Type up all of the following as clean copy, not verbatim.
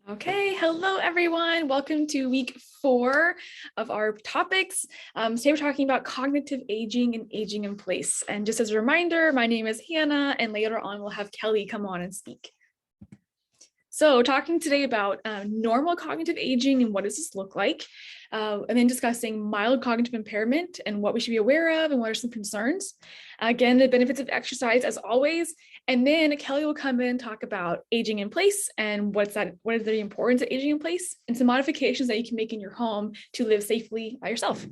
Okay, hello everyone. Welcome to week 4 of our topics. Today we're talking about cognitive aging and aging in place. And just as a reminder, my name is Hannah, and later on we'll have Kelly come on and speak. So talking today about normal cognitive aging and what does this look like, and then discussing mild cognitive impairment and what we should be aware of and what are some concerns. Again, the benefits of exercise as always, and then Kelly will come in and talk about aging in place and what is the importance of aging in place and some modifications that you can make in your home to live safely by yourself.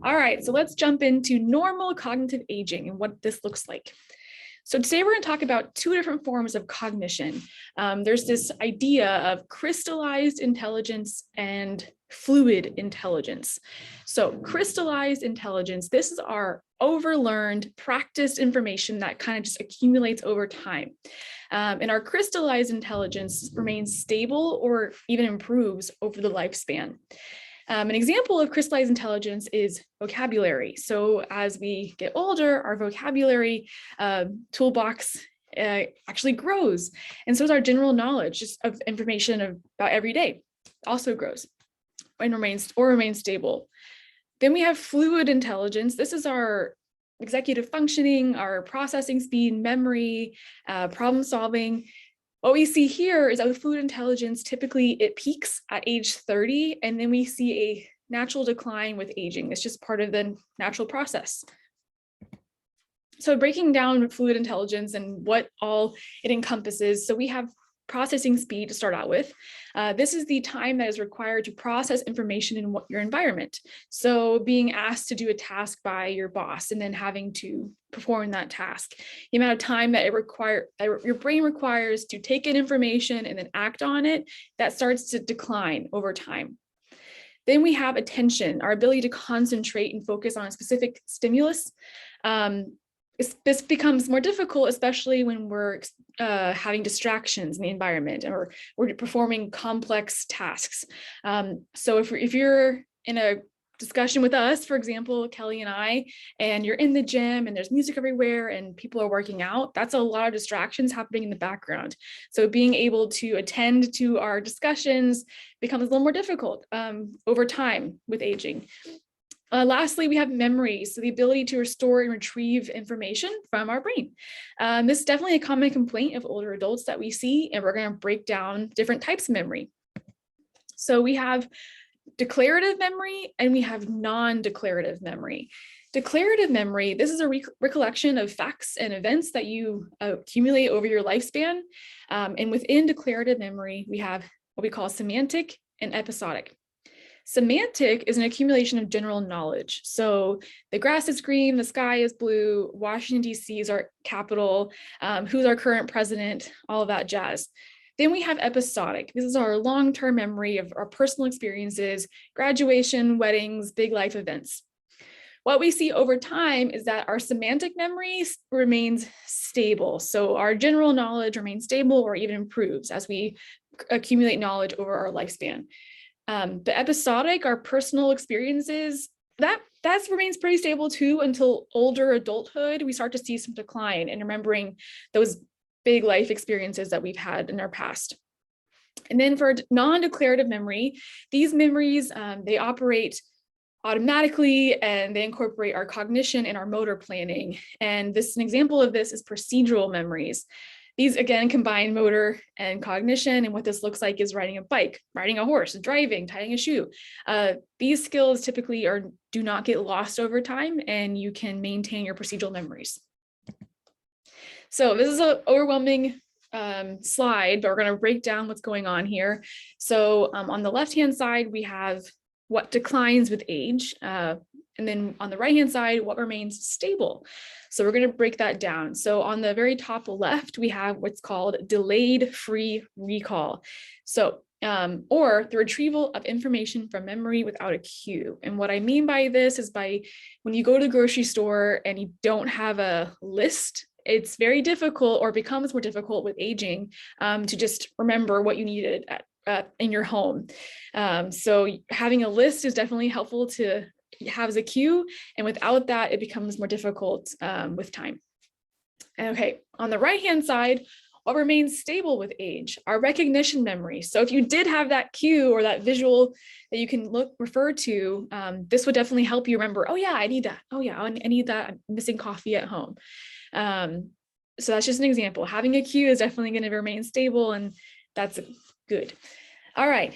All right, so let's jump into normal cognitive aging and what this looks like. So today we're going to talk about 2 different forms of cognition. There's this idea of crystallized intelligence and fluid intelligence. So crystallized intelligence, this is our overlearned, practiced information that kind of just accumulates over time. And our crystallized intelligence remains stable or even improves over the lifespan. An example of crystallized intelligence is vocabulary. So as we get older, our vocabulary toolbox actually grows. And so is our general knowledge just of information about every day also grows and remains stable. Then we have fluid intelligence. This is our executive functioning, our processing speed, memory, problem solving. What we see here is that with fluid intelligence, typically it peaks at age 30, and then we see a natural decline with aging. It's just part of the natural process. So breaking down fluid intelligence and what all it encompasses. So we have processing speed to start out with. This is the time that is required to process information in your environment. So being asked to do a task by your boss and then having to perform that task. The amount of time that your brain requires to take in information and then act on it, that starts to decline over time. Then we have attention, our ability to concentrate and focus on a specific stimulus. This becomes more difficult, especially when we're having distractions in the environment or we're performing complex tasks. So if you're in a discussion with us, for example, Kelly and I, and you're in the gym and there's music everywhere and people are working out, that's a lot of distractions happening in the background. So being able to attend to our discussions becomes a little more difficult over time with aging. Lastly, we have memory, so the ability to restore and retrieve information from our brain. This is definitely a common complaint of older adults that we see, and we're going to break down different types of memory. So we have declarative memory and we have non-declarative memory. Declarative memory, this is a recollection of facts and events that you accumulate over your lifespan. And within declarative memory, we have what we call semantic and episodic. Semantic is an accumulation of general knowledge. So the grass is green, the sky is blue, Washington, D.C. is our capital, who's our current president, all of that jazz. Then we have episodic. This is our long-term memory of our personal experiences, graduation, weddings, big life events. What we see over time is that our semantic memory remains stable. So our general knowledge remains stable or even improves as we accumulate knowledge over our lifespan. The episodic, our personal experiences, that remains pretty stable too until older adulthood. We start to see some decline in remembering those big life experiences that we've had in our past. And then for non-declarative memory, these memories, they operate automatically and they incorporate our cognition and our motor planning. And an example of this is procedural memories. These again combine motor and cognition, and what this looks like is riding a bike, riding a horse, driving, tying a shoe. These skills typically do not get lost over time, and you can maintain your procedural memories. So this is an overwhelming slide, but we're going to break down what's going on here. So on the left-hand side, we have what declines with age. And then on the right-hand side, what remains stable. So we're going to break that down. So on the very top left, we have what's called delayed free recall. So, or the retrieval of information from memory without a cue. And what I mean by this is when you go to the grocery store and you don't have a list, it's very difficult or becomes more difficult with aging to just remember what you needed in your home. So having a list is definitely helpful to have as a cue, and without that, it becomes more difficult with time. Okay, on the right-hand side, What remains stable with age? Our recognition memory. So if you did have that cue or that visual that you can refer to, this would definitely help you remember, oh yeah, I need that. Oh yeah, I need that. I'm missing coffee at home. So that's just an example. Having a cue is definitely going to remain stable, and that's good. All right,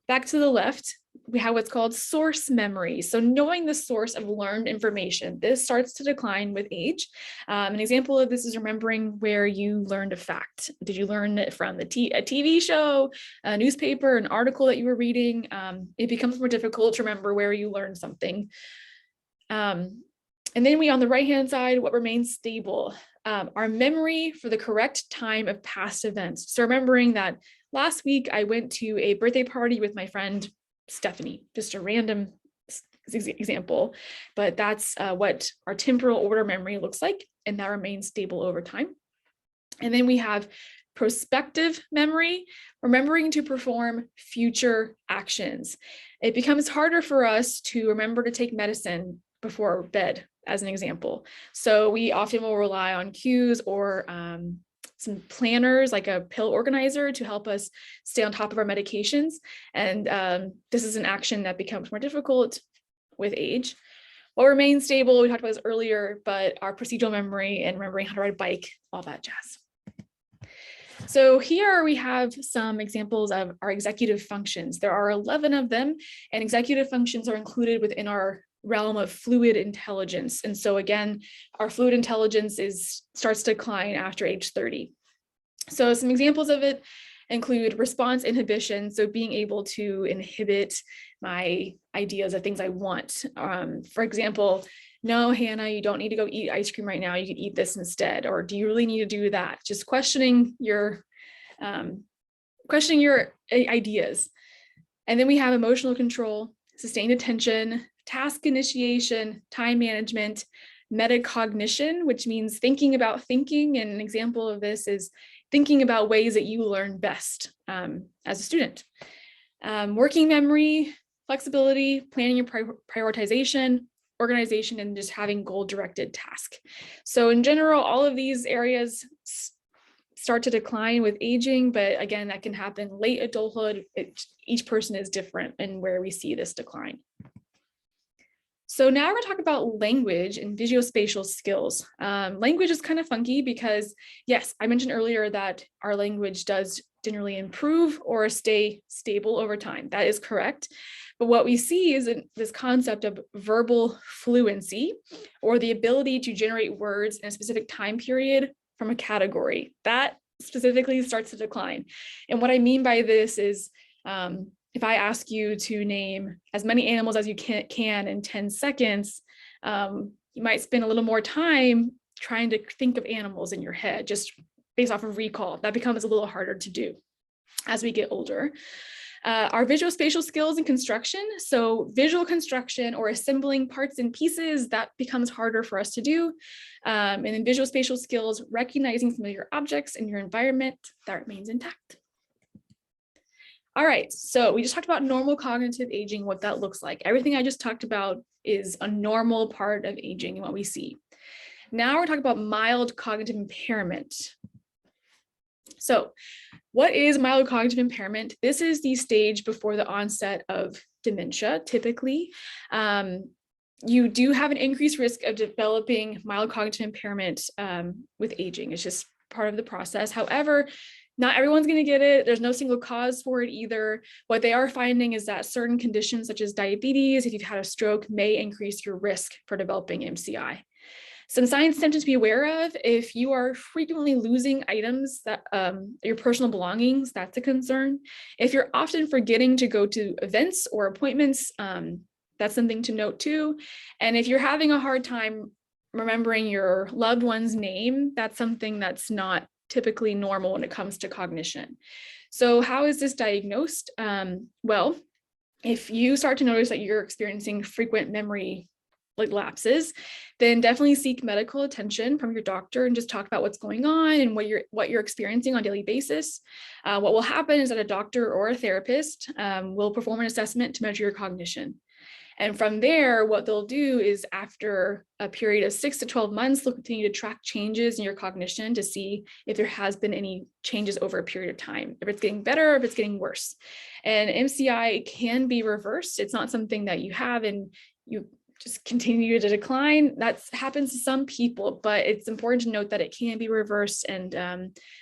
back to the left, we have what's called source memory. So knowing the source of learned information, this starts to decline with age. An example of this is remembering where you learned a fact. Did you learn it from a TV show, a newspaper, an article that you were reading? It becomes more difficult to remember where you learned something. And then on the right-hand side, what remains stable? Our memory for the correct time of past events. So remembering that last week I went to a birthday party with my friend Stephanie, just a random example, but that's what our temporal order memory looks like, and that remains stable over time. And then we have prospective memory, remembering to perform future actions. It becomes harder for us to remember to take medicine before bed, as an example. So we often will rely on cues or some planners like a pill organizer to help us stay on top of our medications. And this is an action that becomes more difficult with age. What remains stable, we talked about this earlier, but our procedural memory and remembering how to ride a bike, all that jazz. So here we have some examples of our executive functions. There are 11 of them, and executive functions are included within our realm of fluid intelligence. And so again, our fluid intelligence starts to decline after age 30. So some examples of it include response inhibition, so being able to inhibit my ideas of things I want. For example, no, Hannah, you don't need to go eat ice cream right now. You can eat this instead. Or do you really need to do that? Just questioning your ideas. And then we have emotional control, sustained attention, task initiation, time management, metacognition, which means thinking about thinking. And an example of this is thinking about ways that you learn best as a student. Working memory, flexibility, planning and prioritization, organization, and just having goal-directed task. So in general, all of these areas start to decline with aging, but again, that can happen late adulthood. Each person is different in where we see this decline. So now we're going to talk about language and visuospatial skills. Language is kind of funky because, yes, I mentioned earlier that our language does generally improve or stay stable over time. That is correct. But what we see is this concept of verbal fluency, or the ability to generate words in a specific time period from a category. That specifically starts to decline. And what I mean by this is, if I ask you to name as many animals as you can in 10 seconds, you might spend a little more time trying to think of animals in your head, just based off of recall. That becomes a little harder to do as we get older. Our visuospatial skills in construction, so visual construction or assembling parts and pieces, that becomes harder for us to do. And in visuospatial skills, recognizing familiar objects in your environment, that remains intact. All right, so we just talked about normal cognitive aging, what that looks like. Everything I just talked about is a normal part of aging and what we see. Now we're talking about mild cognitive impairment. So what is mild cognitive impairment? This is the stage before the onset of dementia, typically. You do have an increased risk of developing mild cognitive impairment with aging. It's just part of the process. However, not everyone's going to get it. There's no single cause for it either. What they are finding is that certain conditions such as diabetes, if you've had a stroke, may increase your risk for developing MCI. Some signs symptoms to be aware of: if you are frequently losing items, that your personal belongings, that's a concern. If you're often forgetting to go to events or appointments, that's something to note too. And if you're having a hard time remembering your loved one's name, that's something that's not typically normal when it comes to cognition. So how is this diagnosed? Well, if you start to notice that you're experiencing frequent memory lapses, then definitely seek medical attention from your doctor and just talk about what's going on and what you're experiencing on a daily basis. What will happen is that a doctor or a therapist will perform an assessment to measure your cognition. And from there, what they'll do is after a period of 6 to 12 months, they'll continue to track changes in your cognition to see if there has been any changes over a period of time, if it's getting better, or if it's getting worse. And MCI can be reversed. It's not something that you have and you just continue to decline. That happens to some people, but it's important to note that it can be reversed. And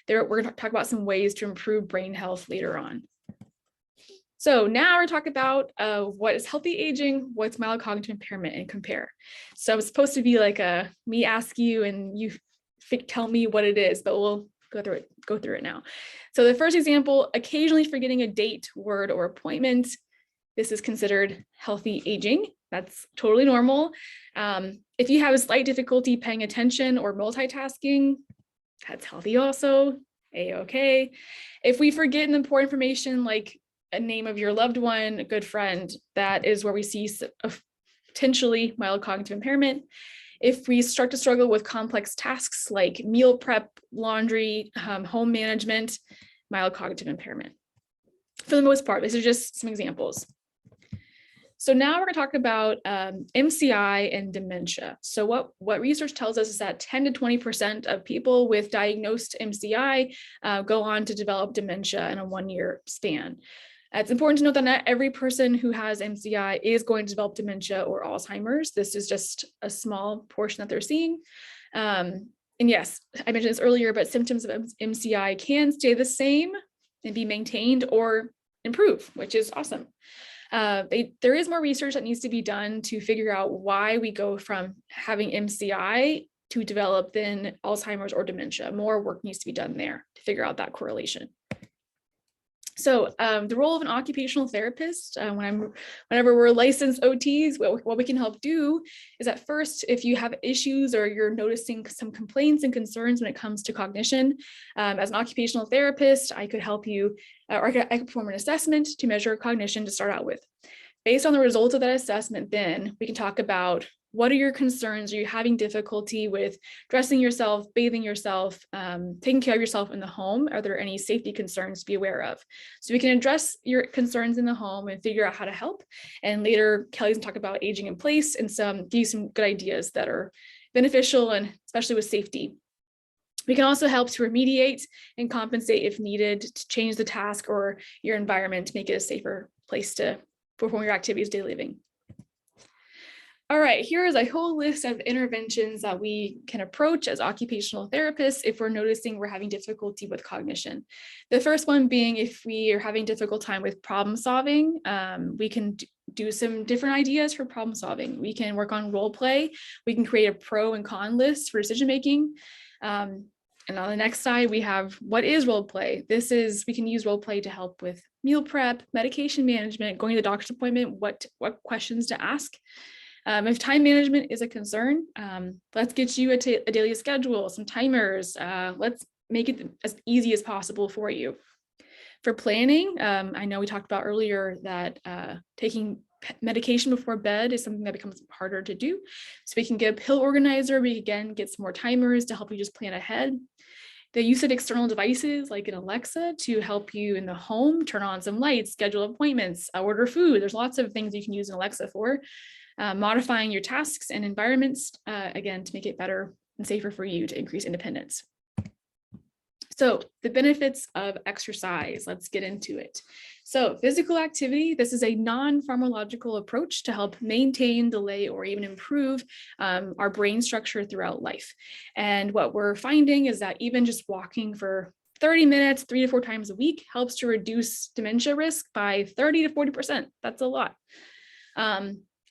we're going to talk about some ways to improve brain health later on. So now we're talking about what is healthy aging, what's mild cognitive impairment, and compare. So it's supposed to be like me ask you and you tell me what it is, but we'll go through it now. So the first example, occasionally forgetting a date, word, or appointment. This is considered healthy aging. That's totally normal. If you have a slight difficulty paying attention or multitasking, that's healthy also, A-okay. If we forget an important information like a name of your loved one, a good friend, that is where we see potentially mild cognitive impairment. If we start to struggle with complex tasks like meal prep, laundry, home management, mild cognitive impairment. For the most part, these are just some examples. So now we're going to talk about MCI and dementia. So what research tells us is that 10 to 20% of people with diagnosed MCI go on to develop dementia in a 1-year span. It's important to note that not every person who has MCI is going to develop dementia or Alzheimer's. This is just a small portion that they're seeing. And yes, I mentioned this earlier, but symptoms of MCI can stay the same and be maintained or improve, which is awesome. There is more research that needs to be done to figure out why we go from having MCI to develop then Alzheimer's or dementia. More work needs to be done there to figure out that correlation. So the role of an occupational therapist, whenever we're licensed OTs, what we can help do is at first, if you have issues or you're noticing some complaints and concerns when it comes to cognition, as an occupational therapist, I could help you, or I could perform an assessment to measure cognition to start out with. Based on the results of that assessment, then we can talk about what are your concerns? Are you having difficulty with dressing yourself, bathing yourself, taking care of yourself in the home? Are there any safety concerns to be aware of? So we can address your concerns in the home and figure out how to help. And later, Kelly's gonna talk about aging in place and give you some good ideas that are beneficial and especially with safety. We can also help to remediate and compensate if needed to change the task or your environment to make it a safer place to perform your activities of daily living. All right, here is a whole list of interventions that we can approach as occupational therapists if we're noticing we're having difficulty with cognition. The first one being if we are having difficult time with problem solving, we can do some different ideas for problem solving. We can work on role play. We can create a pro and con list for decision making. And on the next side, we have what is role play. We can use role play to help with meal prep, medication management, going to the doctor's appointment, what questions to ask. If time management is a concern, let's get you a daily schedule, some timers. Let's make it as easy as possible for you. For planning, I know we talked about earlier that taking medication before bed is something that becomes harder to do. So we can get a pill organizer. We again get some more timers to help you just plan ahead. The use of external devices like an Alexa to help you in the home, turn on some lights, schedule appointments, order food. There's lots of things you can use an Alexa for. Modifying your tasks and environments, again, to make it better and safer for you to increase independence. So the benefits of exercise, let's get into it. So physical activity, this is a non-pharmacological approach to help maintain, delay, or even improve our brain structure throughout life. And what we're finding is that even just walking for 30 minutes, 3 to 4 times a week helps to reduce dementia risk by 30 to 40%. That's a lot.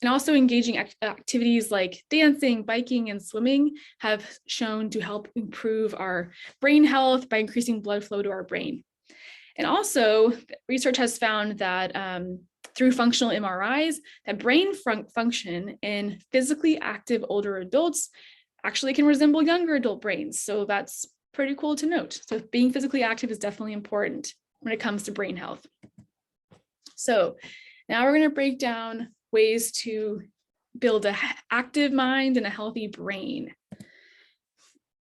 And also engaging activities like dancing, biking, and swimming have shown to help improve our brain health by increasing blood flow to our brain. And also research has found that through functional MRIs, that brain function in physically active older adults actually can resemble younger adult brains. So that's pretty cool to note. So being physically active is definitely important when it comes to brain health. So now we're going to break down ways to build an active mind and a healthy brain.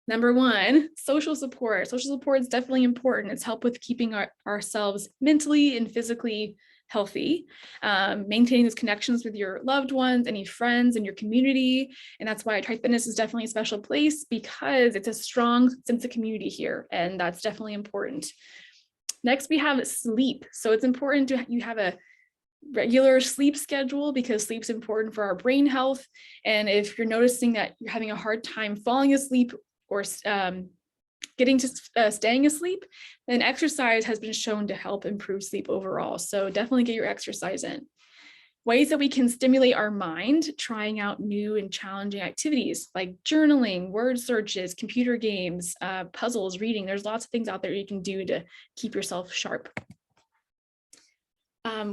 Number 1, social support. Social support is definitely important. It's help with keeping ourselves mentally and physically healthy, maintaining those connections with your loved ones, any friends in your community. And that's why TriFitness is definitely a special place, because it's a strong sense of community here. And that's definitely important. Next, we have sleep. So it's important you have a regular sleep schedule, because sleep's important for our brain health. And if you're noticing that you're having a hard time falling asleep or getting to staying asleep, then exercise has been shown to help improve sleep overall. So definitely get your exercise in. Ways that we can stimulate our mind: trying out new and challenging activities like journaling, word searches, computer games, puzzles, reading. There's lots of things out there you can do to keep yourself sharp.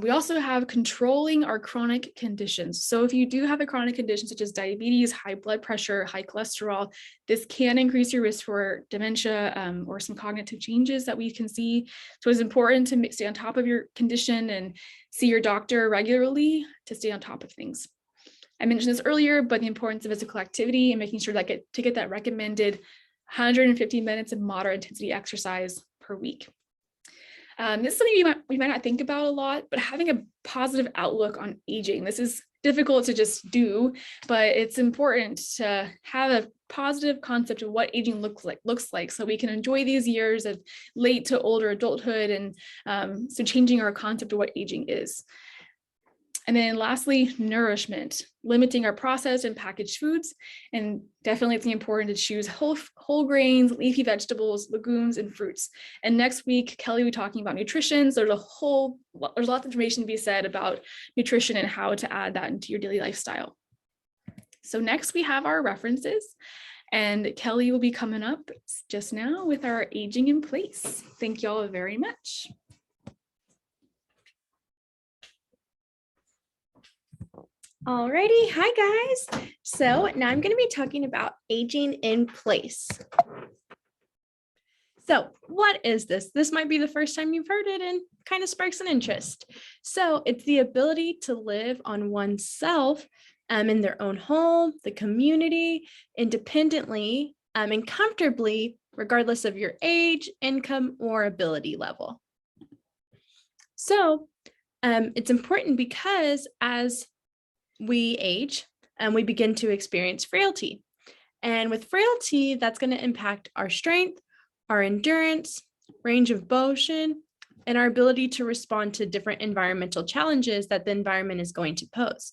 We also have controlling our chronic conditions. So if you do have a chronic condition such as diabetes, high blood pressure, high cholesterol, this can increase your risk for dementia or some cognitive changes that we can see. So it's important to stay on top of your condition and see your doctor regularly to stay on top of things. I mentioned this earlier, but the importance of physical activity and making sure that to get that recommended 150 minutes of moderate intensity exercise per week. This is something we might not think about a lot, but having a positive outlook on aging. This is difficult to just do, but it's important to have a positive concept of what aging looks like, so we can enjoy these years of late to older adulthood, and so changing our concept of what aging is. And then lastly, nourishment, limiting our processed and packaged foods. And definitely it's important to choose whole grains, leafy vegetables, legumes, and fruits. And next week, Kelly will be talking about nutrition. So there's lots of information to be said about nutrition and how to add that into your daily lifestyle. So next we have our references, and Kelly will be coming up just now with our aging in place. Thank you all very much. Alrighty, hi guys. So now I'm going to be talking about aging in place. So what is this? This might be the first time you've heard it and kind of sparks an interest. So it's the ability to live on oneself in their own home, the community, independently and comfortably, regardless of your age, income, or ability level. So it's important because as we age and we begin to experience frailty. And with frailty, that's going to impact our strength, our endurance, range of motion, and our ability to respond to different environmental challenges that the environment is going to pose.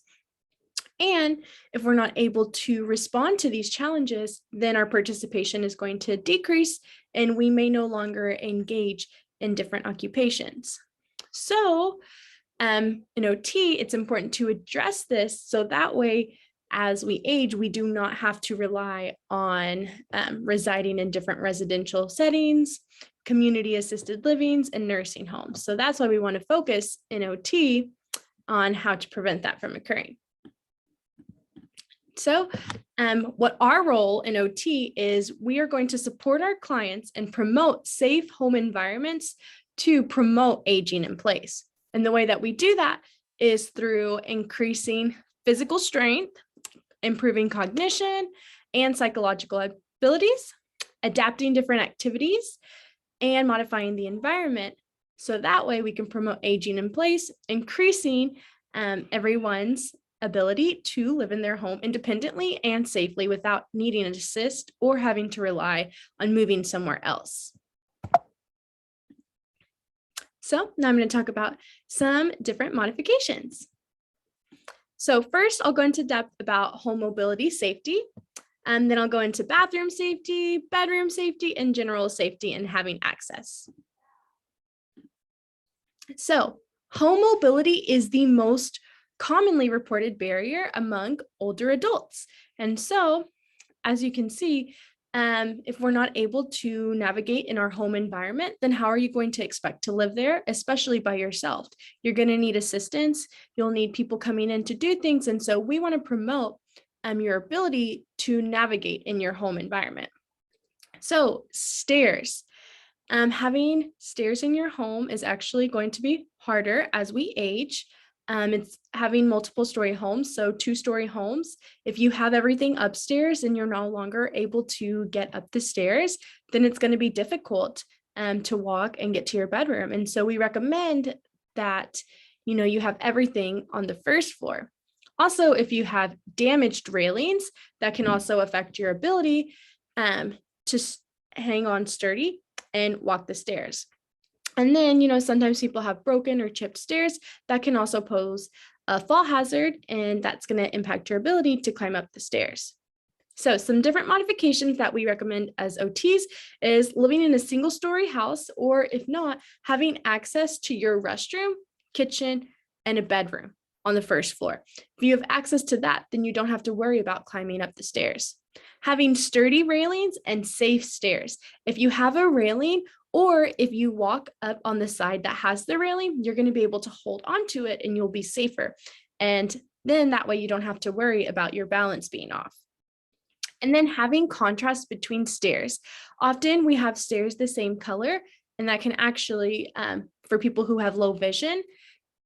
And if we're not able to respond to these challenges, then our participation is going to decrease and we may no longer engage in different occupations. So in OT, it's important to address this so that way, as we age, we do not have to rely on residing in different residential settings, community assisted livings, and nursing homes. So that's why we want to focus in OT on how to prevent that from occurring. So what our role in OT is, we are going to support our clients and promote safe home environments to promote aging in place. And the way that we do that is through increasing physical strength, improving cognition and psychological abilities, adapting different activities, and modifying the environment. So that way we can promote aging in place, increasing everyone's ability to live in their home independently and safely without needing an assist or having to rely on moving somewhere else. So now I'm going to talk about some different modifications. So first, I'll go into depth about home mobility safety, and then I'll go into bathroom safety, bedroom safety, and general safety and having access. So home mobility is the most commonly reported barrier among older adults. And so, as you can see, if we're not able to navigate in our home environment, then how are you going to expect to live there, especially by yourself? You're going to need assistance. You'll need people coming in to do things. And so we want to promote your ability to navigate in your home environment. So stairs. Having stairs in your home is actually going to be harder as we age. It's having multiple story homes, so 2-story homes. If you have everything upstairs and you're no longer able to get up the stairs, then it's going to be difficult to walk and get to your bedroom. And so we recommend that you have everything on the first floor. Also, if you have damaged railings, that can also affect your ability to hang on sturdy and walk the stairs. And then, sometimes people have broken or chipped stairs that can also pose a fall hazard, and that's going to impact your ability to climb up the stairs. So some different modifications that we recommend as OTs is living in a single-story house, or if not, having access to your restroom, kitchen, and a bedroom on the first floor. If you have access to that, then you don't have to worry about climbing up the stairs. Having sturdy railings and safe stairs. If you have a railing, or if you walk up on the side that has the railing, you're going to be able to hold onto it and you'll be safer. And then that way you don't have to worry about your balance being off. And then having contrast between stairs. Often we have stairs the same color, and that can actually, for people who have low vision,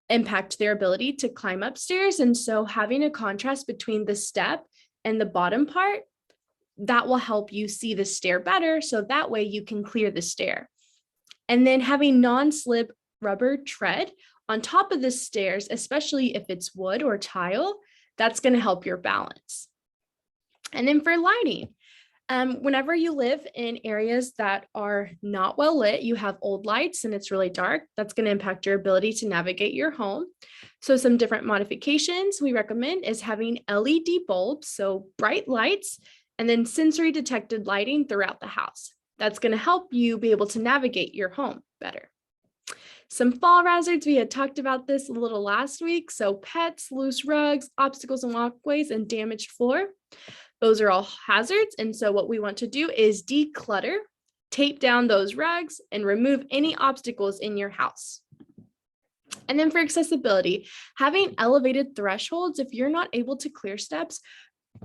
impact their ability to climb upstairs. And so having a contrast between the step and the bottom part, that will help you see the stair better. So that way you can clear the stair. And then having non-slip rubber tread on top of the stairs, especially if it's wood or tile, that's going to help your balance. And then for lighting, whenever you live in areas that are not well lit, you have old lights and it's really dark, that's going to impact your ability to navigate your home. So some different modifications we recommend is having LED bulbs, so bright lights, and then sensory detected lighting throughout the house. That's going to help you be able to navigate your home better. Some fall hazards, we had talked about this a little last week. So pets, loose rugs, obstacles and walkways, and damaged floor. Those are all hazards. And so what we want to do is declutter, tape down those rugs, and remove any obstacles in your house. And then for accessibility, having elevated thresholds, if you're not able to clear steps,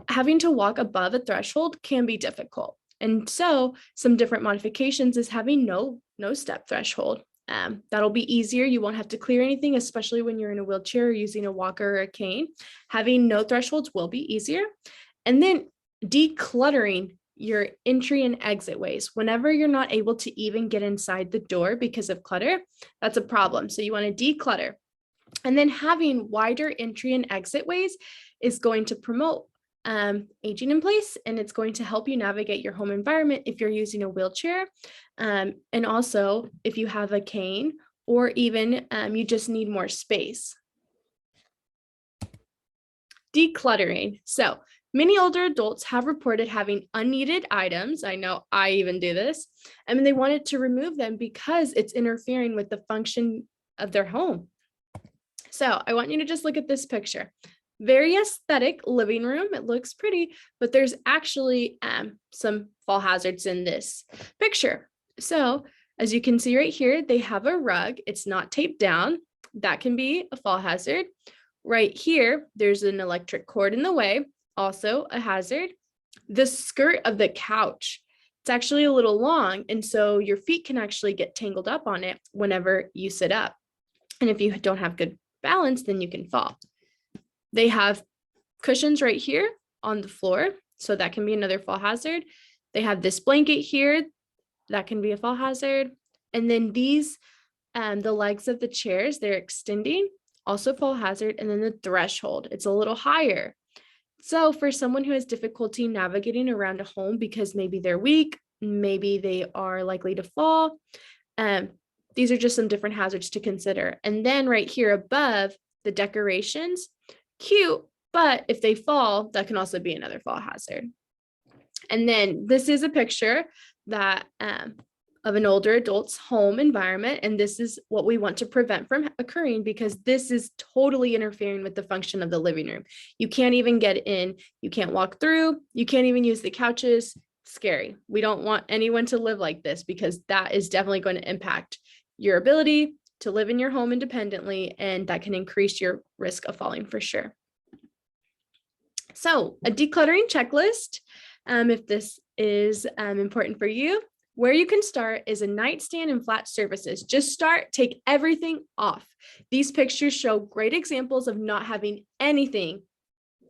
having to walk above a threshold can be difficult. And so some different modifications is having no step threshold. That'll be easier. You won't have to clear anything, especially when you're in a wheelchair or using a walker or a cane. Having no thresholds will be easier. And then decluttering your entry and exit ways. Whenever you're not able to even get inside the door because of clutter, that's a problem. So you want to declutter. And then having wider entry and exit ways is going to promote aging in place, and it's going to help you navigate your home environment if you're using a wheelchair, and also if you have a cane, or even you just need more space. Decluttering. So many older adults have reported having unneeded items. I know I even do this. And they wanted to remove them because it's interfering with the function of their home. So I want you to just look at this picture. Very aesthetic living room. It looks pretty, but there's actually some fall hazards in this picture. So as you can see right here, they have a rug. It's not taped down. That can be a fall hazard. Right here, there's an electric cord in the way, also a hazard. The skirt of the couch, it's actually a little long, and so your feet can actually get tangled up on it whenever you sit up. And if you don't have good balance, then you can fall. They have cushions right here on the floor, so that can be another fall hazard. They have this blanket here, that can be a fall hazard. And then these, the legs of the chairs, they're extending, also fall hazard. And then the threshold, it's a little higher. So for someone who has difficulty navigating around a home because maybe they're weak, maybe they are likely to fall, these are just some different hazards to consider. And then right here above, the decorations, cute, but if they fall, that can also be another fall hazard. And then this is a picture that of an older adult's home environment, and this is what we want to prevent from occurring because this is totally interfering with the function of the living room. You can't even get in, you can't walk through, you can't even use the couches. Scary. We don't want anyone to live like this because that is definitely going to impact your ability to live in your home independently, and that can increase your risk of falling for sure. So a decluttering checklist, if this is important for you, where you can start is a nightstand and flat surfaces. Just start, take everything off. These pictures show great examples of not having anything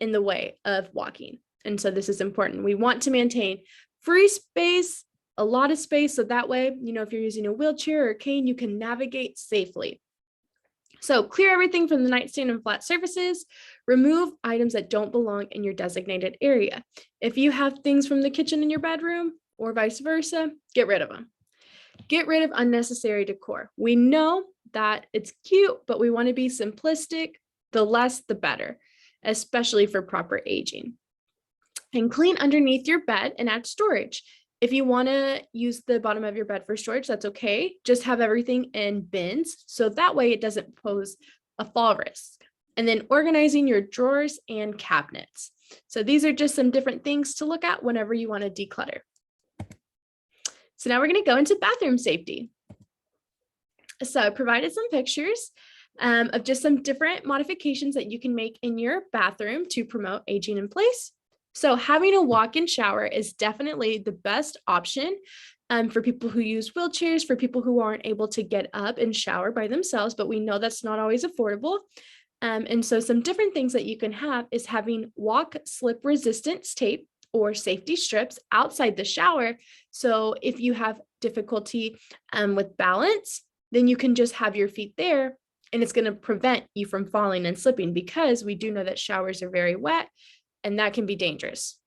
in the way of walking. And so this is important. We want to maintain free space, a lot of space, so that way, if you're using a wheelchair or a cane, you can navigate safely. So clear everything from the nightstand and flat surfaces. Remove items that don't belong in your designated area. If you have things from the kitchen in your bedroom or vice versa, get rid of them. Get rid of unnecessary decor. We know that it's cute, but we want to be simplistic. The less, the better, especially for proper aging. And clean underneath your bed and add storage. If you want to use the bottom of your bed for storage, that's okay. Just have everything in bins, so that way it doesn't pose a fall risk. And then organizing your drawers and cabinets. So these are just some different things to look at whenever you want to declutter. So now we're going to go into bathroom safety. So I provided some pictures of just some different modifications that you can make in your bathroom to promote aging in place. So having a walk-in shower is definitely the best option for people who use wheelchairs, for people who aren't able to get up and shower by themselves, but we know that's not always affordable. And so some different things that you can have is having walk slip resistance tape or safety strips outside the shower. So if you have difficulty with balance, then you can just have your feet there, and it's going to prevent you from falling and slipping, because we do know that showers are very wet and that can be dangerous.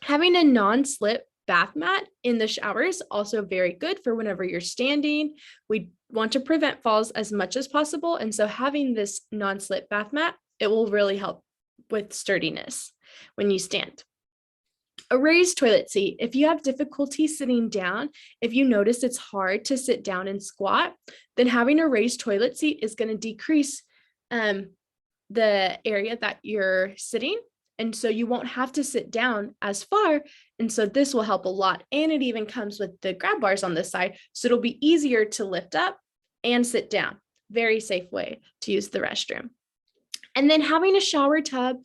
Having a non-slip bath mat in the shower is also very good for whenever you're standing. We want to prevent falls as much as possible. And so having this non-slip bath mat, it will really help with sturdiness when you stand. A raised toilet seat. If you have difficulty sitting down, if you notice it's hard to sit down and squat, then having a raised toilet seat is going to decrease the area that you're sitting. And so you won't have to sit down as far. And so this will help a lot. And it even comes with the grab bars on this side. So it'll be easier to lift up and sit down. Very safe way to use the restroom. And then having a shower tub,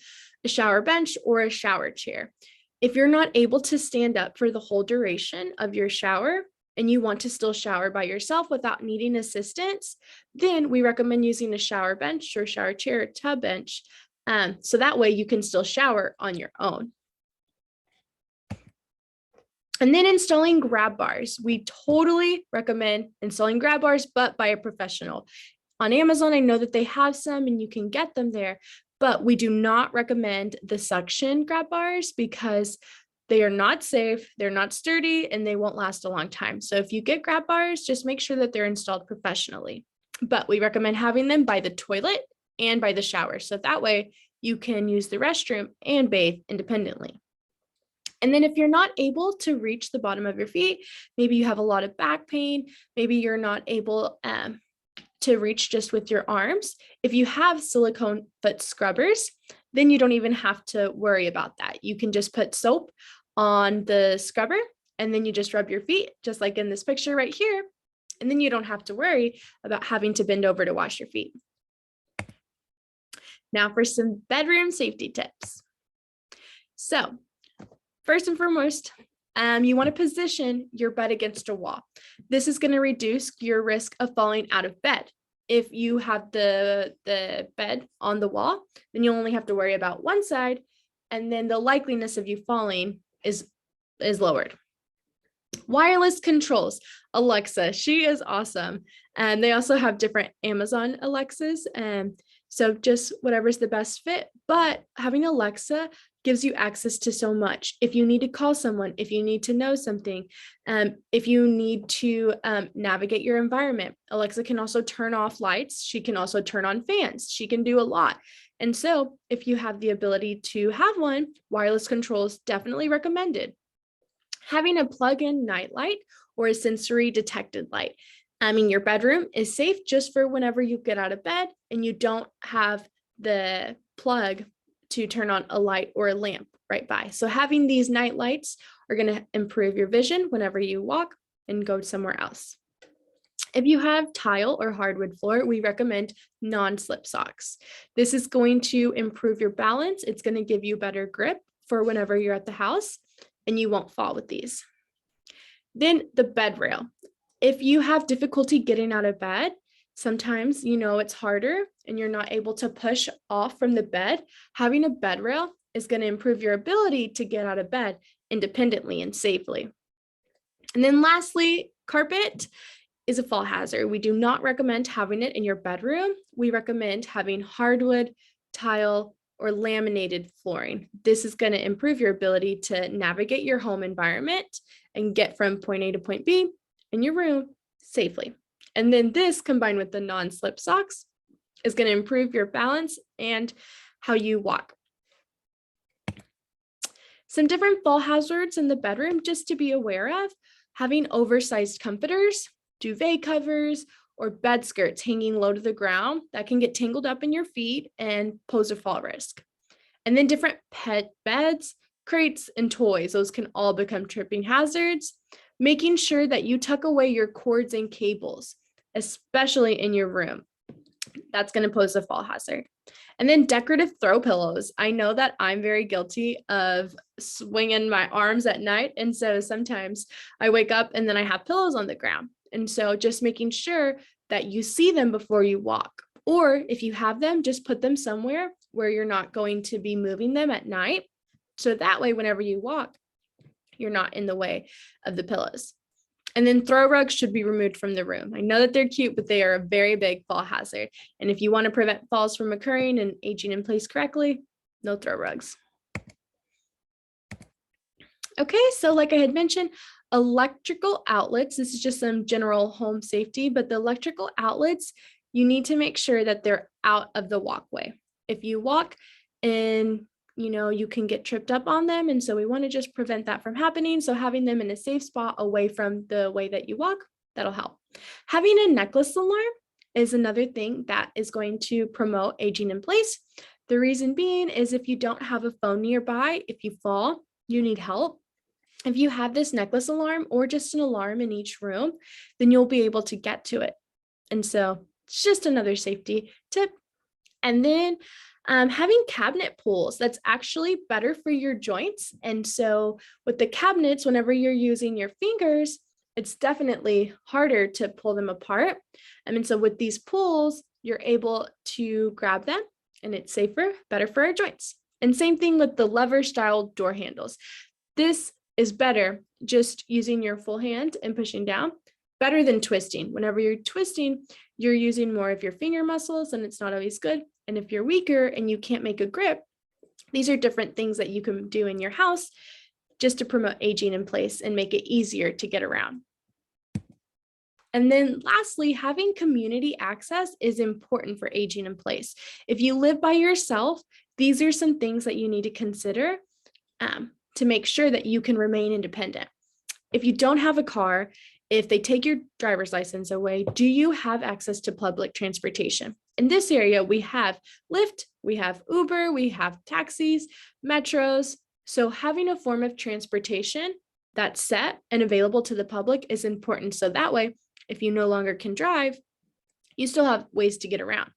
a shower bench, or a shower chair. If you're not able to stand up for the whole duration of your shower and you want to still shower by yourself without needing assistance, then we recommend using a shower bench or shower chair or tub bench. So that way you can still shower on your own. And then installing grab bars. We totally recommend installing grab bars, but by a professional. On Amazon, I know that they have some and you can get them there, but we do not recommend the suction grab bars because they are not safe, they're not sturdy, and they won't last a long time. So if you get grab bars, just make sure that they're installed professionally. But we recommend having them by the toilet and by the shower. So that way you can use the restroom and bathe independently. And then if you're not able to reach the bottom of your feet, maybe you have a lot of back pain, maybe you're not able to reach just with your arms. If you have silicone foot scrubbers, then you don't even have to worry about that. You can just put soap on the scrubber and then you just rub your feet, just like in this picture right here. And then you don't have to worry about having to bend over to wash your feet. Now for some bedroom safety tips. So first and foremost, you want to position your bed against a wall. This is going to reduce your risk of falling out of bed. If you have the bed on the wall, then you'll only have to worry about one side, and then the likeliness of you falling is lowered. Wireless controls. Alexa, she is awesome. And they also have different Amazon Alexas. So just whatever's the best fit, but having Alexa gives you access to so much. If you need to call someone, if you need to know something, if you need to navigate your environment, Alexa can also turn off lights. She can also turn on fans. She can do a lot. And so if you have the ability to have one, wireless control is definitely recommended. Having a plug-in nightlight or a sensory detected light. Your bedroom is safe just for whenever you get out of bed and you don't have the plug to turn on a light or a lamp right by. So having these night lights are going to improve your vision whenever you walk and go somewhere else. If you have tile or hardwood floor, we recommend non-slip socks. This is going to improve your balance. It's going to give you better grip for whenever you're at the house and you won't fall with these. Then the bed rail. If you have difficulty getting out of bed, sometimes it's harder and you're not able to push off from the bed, having a bed rail is going to improve your ability to get out of bed independently and safely. And then lastly, carpet. is a fall hazard. We do not recommend having it in your bedroom. We recommend having hardwood, tile, or laminated flooring. This is going to improve your ability to navigate your home environment and get from point A to point B in your room safely. And then this, combined with the non-slip socks, is going to improve your balance and how you walk. Some different fall hazards in the bedroom just to be aware of: having oversized comforters, duvet covers, or bed skirts hanging low to the ground that can get tangled up in your feet and pose a fall risk. And then different pet beds, crates, and toys, those can all become tripping hazards. Making sure that you tuck away your cords and cables, especially in your room. That's going to pose a fall hazard. And then decorative throw pillows. I know that I'm very guilty of swinging my arms at night. And so sometimes I wake up and then I have pillows on the ground. And so just making sure that you see them before you walk. Or if you have them, just put them somewhere where you're not going to be moving them at night. So that way, whenever you walk, you're not in the way of the pillows. And then throw rugs should be removed from the room. I know that they're cute, but they are a very big fall hazard. And if you want to prevent falls from occurring and aging in place correctly, no throw rugs. Okay, so like I had mentioned, electrical outlets, this is just some general home safety, but the electrical outlets, you need to make sure that they're out of the walkway. If you walk in, you can get tripped up on them. And so we want to just prevent that from happening. So having them in a safe spot away from the way that you walk, that'll help. Having a necklace alarm is another thing that is going to promote aging in place. The reason being is if you don't have a phone nearby, if you fall, you need help. If you have this necklace alarm or just an alarm in each room, then you'll be able to get to it. And so it's just another safety tip. And then having cabinet pulls, that's actually better for your joints. And so with the cabinets, whenever you're using your fingers, it's definitely harder to pull them apart. And so with these pulls, you're able to grab them and it's safer, better for our joints. And same thing with the lever style door handles. This is better just using your full hand and pushing down, better than twisting. Whenever you're twisting, you're using more of your finger muscles and it's not always good. And if you're weaker and you can't make a grip, these are different things that you can do in your house just to promote aging in place and make it easier to get around. And then lastly, having community access is important for aging in place. If you live by yourself, these are some things that you need to consider to make sure that you can remain independent. If you don't have a car, if they take your driver's license away, do you have access to public transportation? In this area, we have Lyft, we have Uber, we have taxis, metros. So having a form of transportation that's set and available to the public is important. So that way, if you no longer can drive, you still have ways to get around.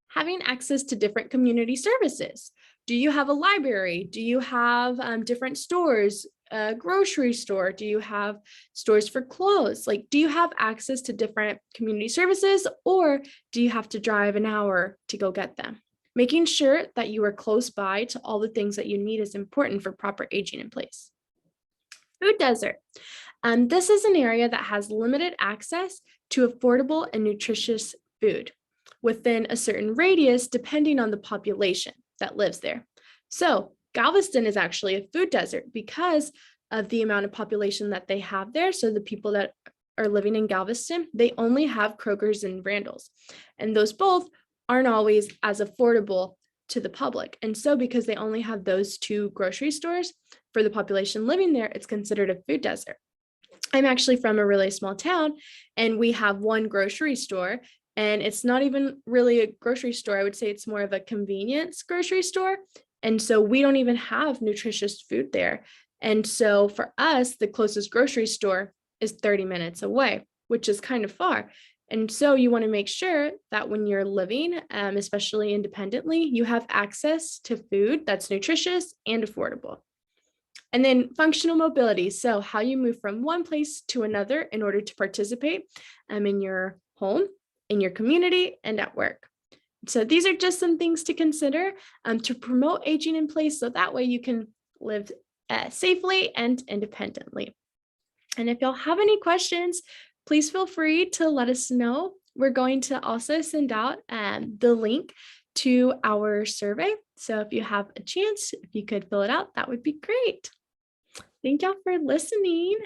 Having access to different community services. Do you have a library? Do you have different stores? A grocery store? Do you have stores for clothes? Do you have access to different community services, or do you have to drive an hour to go get them? Making sure that you are close by to all the things that you need is important for proper aging in place. Food desert. This is an area that has limited access to affordable and nutritious food within a certain radius, depending on the population that lives there. So Galveston is actually a food desert because of the amount of population that they have there. So the people that are living in Galveston, they only have Kroger's and Randall's. And those both aren't always as affordable to the public. And so because they only have those two grocery stores for the population living there, it's considered a food desert. I'm actually from a really small town and we have one grocery store. And it's not even really a grocery store. I would say it's more of a convenience grocery store. And so we don't even have nutritious food there. And so for us, the closest grocery store is 30 minutes away, which is kind of far. And so you want to make sure that when you're living, especially independently, you have access to food that's nutritious and affordable. And then functional mobility. So how you move from one place to another in order to participate in your home, in your community, and at work. So these are just some things to consider to promote aging in place so that way you can live safely and independently. And if y'all have any questions, please feel free to let us know. We're going to also send out the link to our survey. So if you have a chance, if you could fill it out, that would be great. Thank y'all for listening.